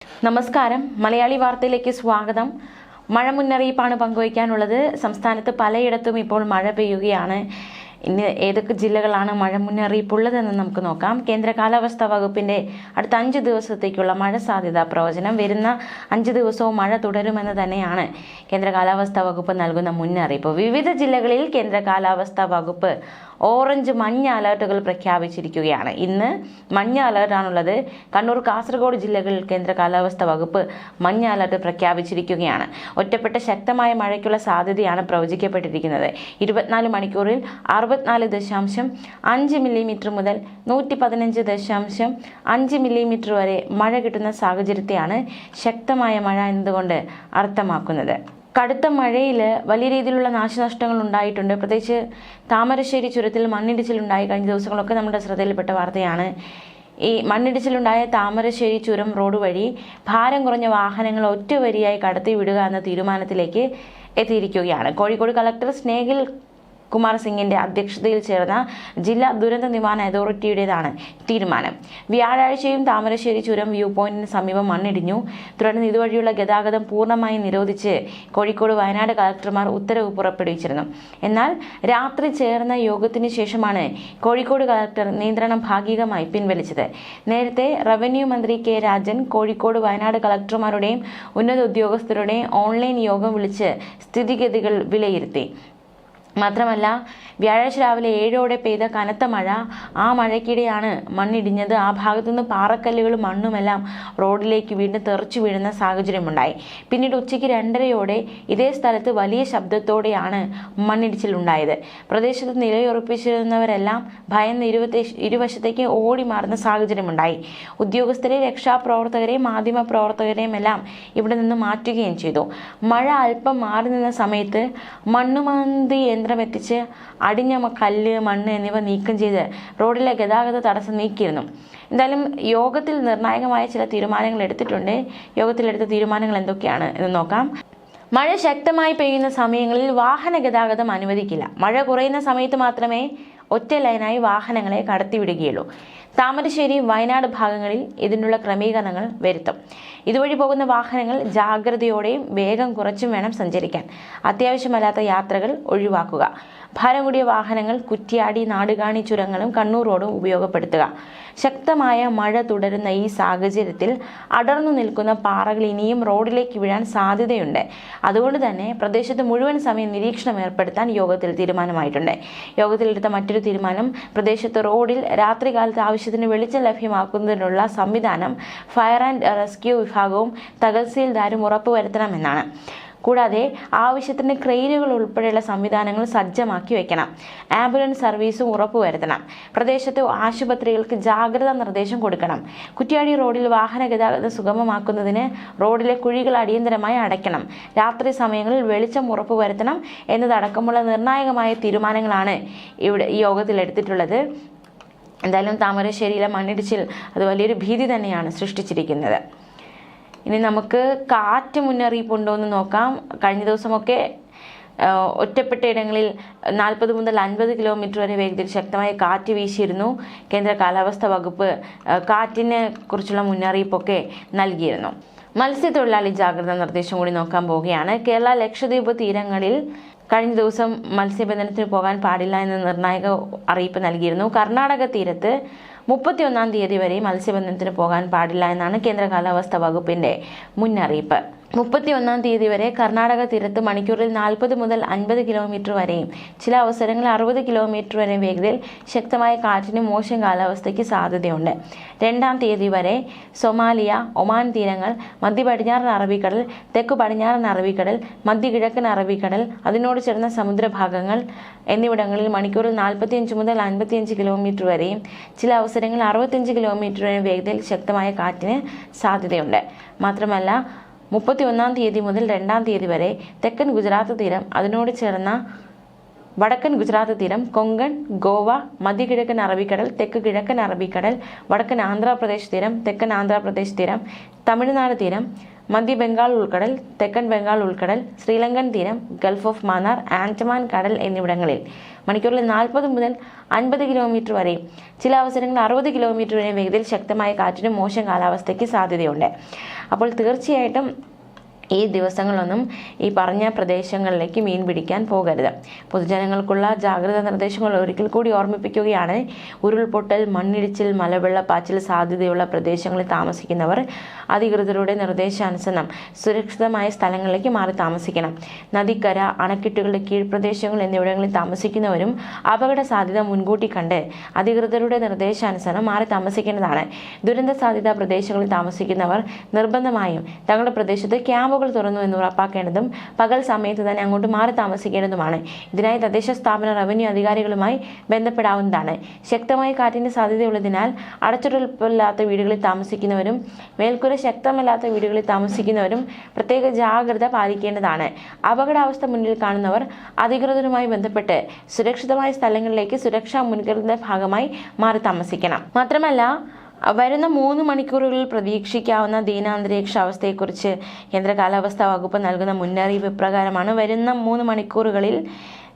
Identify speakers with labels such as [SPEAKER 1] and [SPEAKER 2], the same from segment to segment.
[SPEAKER 1] നമസ്കാരം, മലയാളി വാർത്തയിലേക്ക് സ്വാഗതം. മഴ മുന്നറിയിപ്പാണ് പങ്കുവയ്ക്കാനുള്ളത്. സംസ്ഥാനത്ത് പലയിടത്തും ഇപ്പോൾ മഴ പെയ്യുകയാണ്. ഇന്ന് ഏതൊക്കെ ജില്ലകളാണ് മഴ മുന്നറിയിപ്പുള്ളതെന്ന് നമുക്ക് നോക്കാം. കേന്ദ്ര കാലാവസ്ഥാ വകുപ്പിന്റെ അടുത്ത 5 ദിവസത്തേക്കുള്ള മഴ സാധ്യതാ പ്രവചനം. വരുന്ന 5 ദിവസവും മഴ തുടരുമെന്ന് തന്നെയാണ് കേന്ദ്ര കാലാവസ്ഥാ വകുപ്പ് നൽകുന്ന മുന്നറിയിപ്പ്. വിവിധ ജില്ലകളിൽ കേന്ദ്ര കാലാവസ്ഥാ വകുപ്പ് ഓറഞ്ച്, മഞ്ഞ അലർട്ടുകൾ പ്രഖ്യാപിച്ചിരിക്കുകയാണ്. ഇന്ന് മഞ്ഞ അലർട്ടാണുള്ളത്. കണ്ണൂർ, കാസർഗോഡ് ജില്ലകളിൽ കേന്ദ്ര കാലാവസ്ഥാ വകുപ്പ് മഞ്ഞ അലർട്ട് പ്രഖ്യാപിച്ചിരിക്കുകയാണ്. ഒറ്റപ്പെട്ട ശക്തമായ മഴയ്ക്കുള്ള സാധ്യതയാണ് പ്രവചിക്കപ്പെട്ടിരിക്കുന്നത്. 24 മണിക്കൂറിൽ 64.5 മില്ലിമീറ്റർ മുതൽ 115.5 മില്ലിമീറ്റർ വരെ മഴ കിട്ടുന്ന സാഹചര്യത്തെയാണ് ശക്തമായ മഴ എന്നതുകൊണ്ട് അർത്ഥമാക്കുന്നത്. കടുത്ത മഴയിൽ വലിയ രീതിയിലുള്ള നാശനഷ്ടങ്ങൾ ഉണ്ടായിട്ടുണ്ട്. പ്രത്യേകിച്ച് താമരശ്ശേരി ചുരത്തിൽ മണ്ണിടിച്ചിലുണ്ടായി. കഴിഞ്ഞ ദിവസങ്ങളൊക്കെ നമ്മുടെ ശ്രദ്ധയിൽപ്പെട്ട വാർത്തയാണ്. ഈ മണ്ണിടിച്ചിലുണ്ടായ താമരശ്ശേരി ചുരം റോഡ് വഴി ഭാരം കുറഞ്ഞ വാഹനങ്ങൾ ഒറ്റ വരിയായി കടത്തി വിടുക എന്ന തീരുമാനത്തിലേക്ക് എത്തിയിരിക്കുകയാണ്. കോഴിക്കോട് കളക്ടർ സ്നേഹിൽ കുമാർ സിംഗിന്റെ അധ്യക്ഷതയിൽ ചേർന്ന ജില്ലാ ദുരന്ത നിവാരണ അതോറിറ്റിയുടേതാണ് തീരുമാനം. വ്യാഴാഴ്ചയും താമരശ്ശേരി ചുരം വ്യൂ പോയിന്റിന് സമീപം മണ്ണിടിഞ്ഞു. തുടർന്ന് ഇതുവഴിയുള്ള ഗതാഗതം പൂർണ്ണമായി നിരോധിച്ച് കോഴിക്കോട്, വയനാട് കളക്ടർമാർ ഉത്തരവ് പുറപ്പെടുവിച്ചിരുന്നു. എന്നാൽ രാത്രി ചേർന്ന യോഗത്തിന് ശേഷമാണ് കോഴിക്കോട് കളക്ടർ നിയന്ത്രണം ഭാഗികമായി പിൻവലിച്ചത്. നേരത്തെ റവന്യൂ മന്ത്രി കെ രാജൻ കോഴിക്കോട്, വയനാട് കളക്ടർമാരുടെയും ഉന്നത ഉദ്യോഗസ്ഥരുടെയും ഓൺലൈൻ യോഗം വിളിച്ച് സ്ഥിതിഗതികൾ വിലയിരുത്തി. മാത്രമല്ല, വ്യാഴാഴ്ച രാവിലെ 7ഓടെ പെയ്ത കനത്ത മഴ, ആ മഴയ്ക്കിടെയാണ് മണ്ണിടിഞ്ഞത്. ആ ഭാഗത്തുനിന്ന് പാറക്കല്ലുകളും മണ്ണുമെല്ലാം റോഡിലേക്ക് വീണ്ടും തെറിച്ചു വീഴുന്ന സാഹചര്യമുണ്ടായി. പിന്നീട് ഉച്ചയ്ക്ക് 2:30ഓടെ ഇതേ സ്ഥലത്ത് വലിയ ശബ്ദത്തോടെയാണ് മണ്ണിടിച്ചിലുണ്ടായത്. പ്രദേശത്ത് നിലയുറപ്പിച്ചിരുന്നവരെല്ലാം ഭയന്ന് ഇരുവശത്തേക്ക് ഓടി മാറുന്ന സാഹചര്യമുണ്ടായി. ഉദ്യോഗസ്ഥരെ, രക്ഷാപ്രവർത്തകരെയും മാധ്യമ പ്രവർത്തകരെയും എല്ലാം ഇവിടെ നിന്ന് മാറ്റുകയും ചെയ്തു. മഴ അല്പം മാറി നിന്ന സമയത്ത് മണ്ണുമാന്തി യന്ത്രമെത്തിച്ച് അടിഞ്ഞ കല്ല്, മണ്ണ് എന്നിവ നീക്കം ചെയ്ത് റോഡിലെ ഗതാഗത തടസ്സം നീക്കിയിരുന്നു. എന്തായാലും യോഗത്തിൽ നിർണായകമായ ചില തീരുമാനങ്ങൾ എടുത്തിട്ടുണ്ട്. യോഗത്തിലെടുത്ത തീരുമാനങ്ങൾ എന്തൊക്കെയാണ് എന്ന് നോക്കാം. മഴ ശക്തമായി പെയ്യുന്ന സമയങ്ങളിൽ വാഹന ഗതാഗതം അനുവദിക്കില്ല. മഴ കുറയുന്ന സമയത്ത് മാത്രമേ ഒറ്റ ലൈനായി വാഹനങ്ങളെ കടത്തിവിടുകയുള്ളൂ. താമരശ്ശേരി, വയനാട് ഭാഗങ്ങളിൽ ഇതിനുള്ള ക്രമീകരണങ്ങൾ വരുത്തും. ഇതുവഴി പോകുന്ന വാഹനങ്ങൾ ജാഗ്രതയോടെയും വേഗം കുറച്ചും വേണം സഞ്ചരിക്കാൻ. അത്യാവശ്യമല്ലാത്ത യാത്രകൾ ഒഴിവാക്കുക. ഭാരം കൂടിയ വാഹനങ്ങൾ കുറ്റ്യാടി, നാടുകാണി ചുരങ്ങളും കണ്ണൂർ റോഡും ഉപയോഗപ്പെടുത്തുക. ശക്തമായ മഴ തുടരുന്ന ഈ സാഹചര്യത്തിൽ അടർന്നു നിൽക്കുന്ന പാറകൾ ഇനിയും റോഡിലേക്ക് വീഴാൻ സാധ്യതയുണ്ട്. അതുകൊണ്ട് തന്നെ പ്രദേശത്ത് മുഴുവൻ സമയം നിരീക്ഷണം ഏർപ്പെടുത്താൻ യോഗത്തിൽ തീരുമാനമായിട്ടുണ്ട്. യോഗത്തിലെടുത്ത മറ്റൊരു തീരുമാനം, പ്രദേശത്ത് റോഡിൽ രാത്രികാലത്ത് ആവശ്യത്തിന് വെളിച്ചം ലഭ്യമാക്കുന്നതിനുള്ള സംവിധാനം ഫയർ ആൻഡ് റെസ്ക്യൂ വിഭാഗവും തഹസീൽദാരും ഉറപ്പുവരുത്തണമെന്നാണ്. കൂടാതെ ആവശ്യത്തിന് ക്രെയിനുകൾ ഉൾപ്പെടെയുള്ള സംവിധാനങ്ങൾ സജ്ജമാക്കി വെക്കണം. ആംബുലൻസ് സർവീസും ഉറപ്പുവരുത്തണം. പ്രദേശത്തെ ആശുപത്രികൾക്ക് ജാഗ്രതാ നിർദ്ദേശം കൊടുക്കണം. കുറ്റ്യാടി റോഡിൽ വാഹന ഗതാഗതം സുഗമമാക്കുന്നതിന് റോഡിലെ കുഴികൾ അടിയന്തരമായി അടയ്ക്കണം. രാത്രി സമയങ്ങളിൽ വെളിച്ചം ഉറപ്പുവരുത്തണം എന്നതടക്കമുള്ള നിർണായകമായ തീരുമാനങ്ങളാണ് ഇവിടെ ഈ യോഗത്തിൽ എടുത്തിട്ടുള്ളത്. എന്തായാലും താമരശ്ശേരിയിലെ മണ്ണിടിച്ചിൽ അത് വലിയൊരു ഭീതി തന്നെയാണ് സൃഷ്ടിച്ചിരിക്കുന്നത്. ഇനി നമുക്ക് കാറ്റ് മുന്നറിയിപ്പുണ്ടോ എന്ന് നോക്കാം. കഴിഞ്ഞ ദിവസമൊക്കെ ഒറ്റപ്പെട്ട ഇടങ്ങളിൽ 40 മുതൽ 50 കിലോമീറ്റർ വരെ വേഗത്തിൽ ശക്തമായ കാറ്റ് വീശിയിരുന്നു. കേന്ദ്ര കാലാവസ്ഥാ വകുപ്പ് കാറ്റിനെ കുറിച്ചുള്ള മുന്നറിയിപ്പൊക്കെ നൽകിയിരുന്നു. മത്സ്യത്തൊഴിലാളി ജാഗ്രതാ നിർദ്ദേശം കൂടി നോക്കാൻ പോവുകയാണ്. കേരള, ലക്ഷദ്വീപ് തീരങ്ങളിൽ കഴിഞ്ഞ ദിവസം മത്സ്യബന്ധനത്തിന് പോകാൻ പാടില്ല എന്ന നിർണായക അറിയിപ്പ് നൽകിയിരുന്നു. കർണാടക തീരത്ത് 31 തീയതി വരെ മത്സ്യബന്ധനത്തിന് പോകാൻ പാടില്ല എന്നാണ് കേന്ദ്ര കാലാവസ്ഥാ വകുപ്പിന്റെ മുന്നറിയിപ്പ്. 31 തീയതി വരെ കർണാടക തീരത്ത് മണിക്കൂറിൽ 40 മുതൽ 50 കിലോമീറ്റർ വരെയും ചില അവസരങ്ങളിൽ 60 കിലോമീറ്റർ വരെ വേഗതയിൽ ശക്തമായ കാറ്റിന് മോശം കാലാവസ്ഥയ്ക്ക് സാധ്യതയുണ്ട്. 2 തീയതി വരെ സൊമാലിയ, ഒമാൻ തീരങ്ങൾ, മധ്യ പടിഞ്ഞാറൻ അറബിക്കടൽ, തെക്കു പടിഞ്ഞാറൻ അറബിക്കടൽ, മധ്യ കിഴക്കൻ അറബിക്കടൽ, അതിനോട് ചേർന്ന സമുദ്രഭാഗങ്ങൾ എന്നിവിടങ്ങളിൽ മണിക്കൂറിൽ 45 മുതൽ 55 കിലോമീറ്റർ വരെയും ചില അവസരങ്ങളിൽ 65 കിലോമീറ്റർ വരെ വേഗതയിൽ ശക്തമായ കാറ്റിന് സാധ്യതയുണ്ട്. മാത്രമല്ല 31 തീയതി മുതൽ 2 തീയതി വരെ തെക്കൻ ഗുജറാത്ത് തീരം, അതിനോട് ചേർന്ന വടക്കൻ ഗുജറാത്ത് തീരം, കൊങ്കൺ, ഗോവ, മധ്യ കിഴക്കൻ അറബിക്കടൽ, തെക്ക് കിഴക്കൻ അറബിക്കടൽ, വടക്കൻ ആന്ധ്രാപ്രദേശ് തീരം, തെക്കൻ ആന്ധ്രാപ്രദേശ് തീരം, തമിഴ്നാട് തീരം, മധ്യ ബംഗാൾ ഉൾക്കടൽ, തെക്കൻ ബംഗാൾ ഉൾക്കടൽ, ശ്രീലങ്കൻ തീരം, ഗൾഫ് ഓഫ് മാന്നാർ, ആൻഡമാൻ കടൽ എന്നിവിടങ്ങളിൽ മണിക്കൂറിൽ 40 മുതൽ 50 കിലോമീറ്റർ വരെയും ചില അവസരങ്ങളിൽ 60 കിലോമീറ്റർ വരെ വേഗതയിൽ ശക്തമായ കാറ്റിനും മോശം കാലാവസ്ഥയ്ക്ക് സാധ്യതയുണ്ട്. അപ്പോൾ തീർച്ചയായിട്ടും ഈ ദിവസങ്ങളൊന്നും ഈ പറഞ്ഞ പ്രദേശങ്ങളിലേക്ക് മീൻ പിടിക്കാൻ പോകരുത്. പൊതുജനങ്ങൾക്കുള്ള ജാഗ്രതാ നിർദ്ദേശങ്ങൾ ഒരിക്കൽ കൂടി ഓർമ്മിപ്പിക്കുകയാണ്. ഉരുൾപൊട്ടൽ, മണ്ണിടിച്ചിൽ, മലവെള്ളപ്പാച്ചിൽ സാധ്യതയുള്ള പ്രദേശങ്ങളിൽ താമസിക്കുന്നവർ അധികൃതരുടെ നിർദ്ദേശാനുസരണം സുരക്ഷിതമായ സ്ഥലങ്ങളിലേക്ക് മാറി താമസിക്കണം. നദിക്കര, അണക്കെട്ടുകളുടെ കീഴ്പ്രദേശങ്ങൾ എന്നിവിടങ്ങളിൽ താമസിക്കുന്നവരും അപകട സാധ്യത മുൻകൂട്ടി കണ്ട് അധികൃതരുടെ നിർദ്ദേശാനുസരണം മാറി താമസിക്കേണ്ടതാണ്. ദുരന്ത സാധ്യതാ പ്രദേശങ്ങളിൽ താമസിക്കുന്നവർ നിർബന്ധമായും തങ്ങളുടെ പ്രദേശത്ത് ക്യാമ്പുകൾ തുറന്നു എന്ന് ഉറപ്പാക്കേണ്ടതും പകൽ സമയത്ത് തന്നെ അങ്ങോട്ട് മാറി താമസിക്കേണ്ടതുമാണ്. ഇതിനായി തദ്ദേശ സ്ഥാപന റവന്യൂ അധികാരികളുമായി ബന്ധപ്പെടാവുന്നതാണ്. ശക്തമായ കാറ്റിന് സാധ്യതയുള്ളതിനാൽ അടച്ചുറപ്പില്ലാത്ത വീടുകളിൽ താമസിക്കുന്നവരും മേൽക്കൂര ശക്തമല്ലാത്ത വീടുകളിൽ താമസിക്കുന്നവരും പ്രത്യേക ജാഗ്രത പാലിക്കേണ്ടതാണ്. അപകടാവസ്ഥ മുന്നിൽ കാണുന്നവർ അധികൃതരുമായി ബന്ധപ്പെട്ട് സുരക്ഷിതമായ സ്ഥലങ്ങളിലേക്ക് സുരക്ഷാ മുൻകരുതലിന്റെ ഭാഗമായി മാറി താമസിക്കണം. മാത്രമല്ല, വരുന്ന 3 മണിക്കൂറുകളിൽ പ്രതീക്ഷിക്കാവുന്ന ദീനാന്തരീക്ഷാവസ്ഥയെക്കുറിച്ച് കേന്ദ്ര കാലാവസ്ഥാ വകുപ്പ് നൽകുന്ന മുന്നറിയിപ്പ് ഇപ്രകാരമാണ്. വരുന്ന 3 മണിക്കൂറുകളിൽ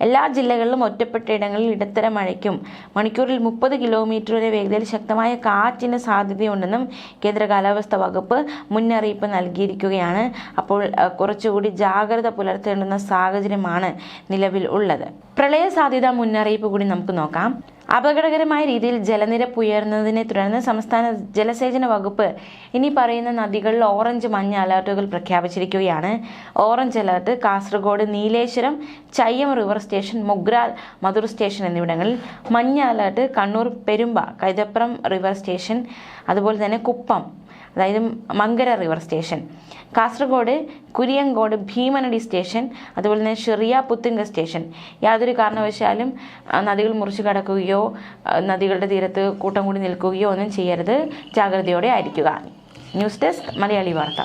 [SPEAKER 1] എല്ലാ ജില്ലകളിലും ഒറ്റപ്പെട്ട ഇടങ്ങളിൽ ഇടത്തരം മഴയ്ക്കും മണിക്കൂറിൽ 30 കിലോമീറ്റർ വരെ വേഗതയിൽ ശക്തമായ കാറ്റിന് സാധ്യതയുണ്ടെന്നും കേന്ദ്ര കാലാവസ്ഥാ വകുപ്പ് മുന്നറിയിപ്പ് നൽകിയിരിക്കുകയാണ്. അപ്പോൾ കുറച്ചുകൂടി ജാഗ്രത പുലർത്തേണ്ടുന്ന സാഹചര്യമാണ് നിലവിൽ ഉള്ളത്. പ്രളയ സാധ്യതാ മുന്നറിയിപ്പ് കൂടി നമുക്ക് നോക്കാം. അപകടകരമായ രീതിയിൽ ജലനിരപ്പ് ഉയർന്നതിനെ തുടർന്ന് സംസ്ഥാന ജലസേചന വകുപ്പ് ഇനി പറയുന്ന നദികളിൽ ഓറഞ്ച്, മഞ്ഞ അലർട്ടുകൾ പ്രഖ്യാപിച്ചിരിക്കുകയാണ്. Orange alert Kasaragod, Nileshwaram, Chayyam river station, Mogral, Madhur station എന്നിവിടങ്ങളിൽ. മഞ്ഞ alert Kannur, Perumba, Kaithapram river station, അതുപോലെ തന്നെ കുപ്പം, അതായത് Mankara river station, Kasaragod, Kuriyankode, Bhimanadi station, അതുപോലെ തന്നെ ഷെറിയ, പുത്തുങ്ക സ്റ്റേഷൻ. യാതൊരു കാരണവശാലും നദികൾ മുറിച്ചു കടക്കുകയോ നദികളുടെ തീരത്ത് കൂട്ടം കൂടി നിൽക്കുകയോ ഒന്നും ചെയ്യരുത്. ജാഗ്രതയോടെ ആയിരിക്കുക. ന്യൂസ് ഡെസ്ക് മലയാളി വാർത്ത.